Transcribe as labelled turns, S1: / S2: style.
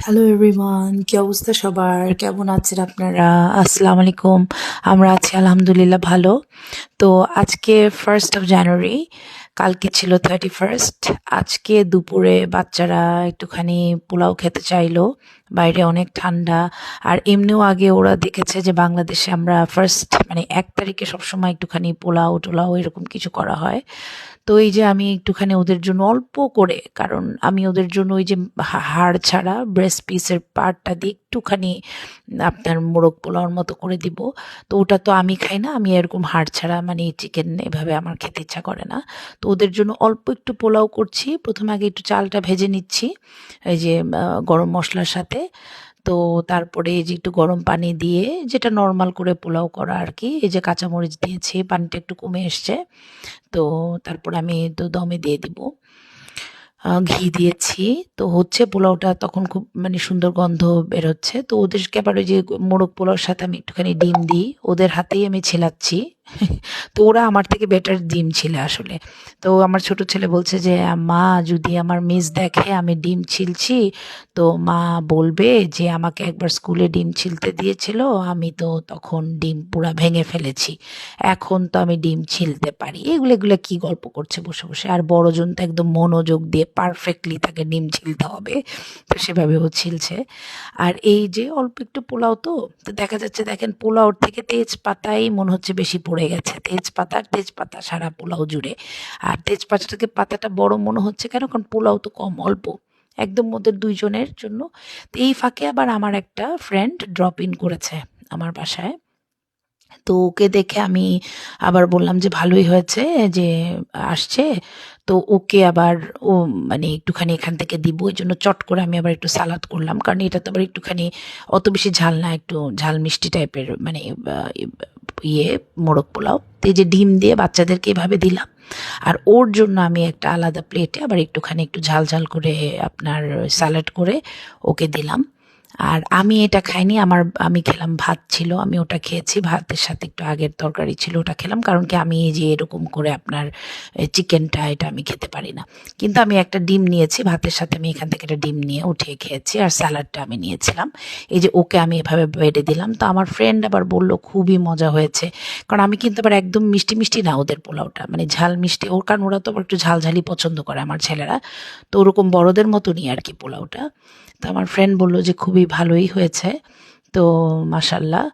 S1: Hello everyone, কি অবস্থা সবার? কেমন আছেন আপনারা? আসসালামু আলাইকুম। আমরা আছি আলহামদুলিল্লাহ ভালো। তো আজকে 1st অফ জানুয়ারি, কালকে ছিল 31st। আজকে দুপুরে বাচ্চারা একটুখানি পোলাও খেতে চাইলো। বাইরে অনেক ঠান্ডা। আর এমনিও আগে ওরা দেখেছে যে বাংলাদেশে আমরা ফার্স্ট মানে 1 তারিখে সবসময় একটুখানি পোলাও টোলাও এরকম কিছু করা হয়। তো এই যে আমি একটুখানি ওদের জন্য অল্প করে, কারণ আমি ওদের জন্য ওই যে হাড় ছাড়া ব্রেস্ট পিসের পার্টটা দিয়ে একটুখানি আপনার মোরগ পোলাওর মতো করে দিব। তো ওটা তো আমি খাই না, আমি এরকম হাড় ছাড়া মানে চিকেন এভাবে আমার খেতে ইচ্ছা করে না। তো ওদের জন্য অল্প একটু পোলাও করছি। প্রথমে আগে একটু চালটা ভেজে নিচ্ছি এই যে গরম মশলার সাথে। তো তারপরে এই যে একটু গরম পানি দিয়ে, যেটা নর্মাল করে পোলাও করা আর কি, এই যে কাঁচামরিচ দিয়েছি, পানিটা একটু কমে এসছে। তো তারপর আমি তো দমে দিয়ে দিব। ঘি দিয়েছি। তো হচ্ছে পোলাওটা তখন খুব মানে সুন্দর গন্ধ বেরোচ্ছে। তো ওদেরকে আবার ওই যে মোরগ পোলাওর সাথে আমি একটুখানি ডিম দিই। ওদের হাতেই আমি ছেলাচ্ছি। তো ওরা আমার থেকে বেটার ডিম ছিলে আসলে। তো আমার ছোট ছেলে বলছে যে, "মা, যদি আমার মিস দেখে আমি ডিম ছিলছি, তো মা বলবে যে আমাকে একবার স্কুলে ডিম ছিলতে দিয়েছিল, আমি তো তখন ডিম পুরা ভেঙে ফেলেছি। এখন তো আমি ডিম ছিলতে পারি।" এগুলো কি গল্প করছে বসে, বসে। আর বড়জন তো একদম মনোযোগ দিয়ে পারফেক্টলি তাকে ডিম ছিলতে হবে। তো সেভাবে ও ছিলছে। আর এই যে অল্প একটু পোলাও তো দেখা যাচ্ছে, দেখেন পোলাওর থেকে তেজপাতাই মনে হচ্ছে বেশি পড়ে গেছে। তেজপাতা আর তেজপাতা সারা পোলাও জুড়ে। আর তেজপাতাটাকে পাতাটা বড় মনে হচ্ছে কেন? কারণ পোলাও তো কম, অল্প। একদম ওদের ২ জনের জন্য। তো এই ফাঁকে আবার আমার একটা ফ্রেন্ড ড্রপ ইন করেছে আমার বাসায়। তো ওকে দেখে আমি আবার বললাম যে ভালোই হয়েছে যে আসছে। তো ওকে আবার ও মানে একটুখানি এখান থেকে দিব। এজন্য চট করে আমি আবার একটু সালাদ করলাম। কারণ এটা তো আবার একটুখানি অত বেশি ঝাল না, একটু ঝাল মিষ্টি টাইপের মানে ইয়ে মোরগ পোলাও। তো এই যে ডিম দিয়ে বাচ্চাদেরকে এভাবে দিলাম। আর ওর জন্য আমি একটা আলাদা প্লেটে আবার একটুখানি একটু ঝাল, ঝাল করে আপনার স্যালাড করে ওকে দিলাম। আর আমি এটা খাইনি। আমি খেলাম, ভাত ছিল, আমি ওটা খেয়েছি। ভাতের সাথে একটু আগের তরকারি ছিল, ওটা খেলাম। কারণ কি, আমি এই যে এরকম করে আপনার চিকেনটা এটা আমি খেতে পারি না। কিন্তু আমি একটা ডিম নিয়েছি ভাতের সাথে, আমি এখান থেকে একটা ডিম নিয়ে উঠিয়ে খেয়েছি। আর স্যালাডটা আমি নিয়েছিলাম। এই যে ওকে আমি এভাবে বেড়ে দিলাম। তো আমার ফ্রেন্ড আবার বলল খুবই মজা হয়েছে। কারণ আমি কিন্তু আবার একদম মিষ্টি, মিষ্টি না ওদের পোলাওটা। মানে ঝাল মিষ্টি ওর, কারণ ওরা তো আবার একটু ঝালঝালি পছন্দ করে আমার ছেলেরা। তো ওরকম বড়দের মতনই আর কি পোলাওটা। তো আমার ফ্রেন্ড বলল যে খুবই ভালোই হয়েছে। তো মাশাল্লাহ।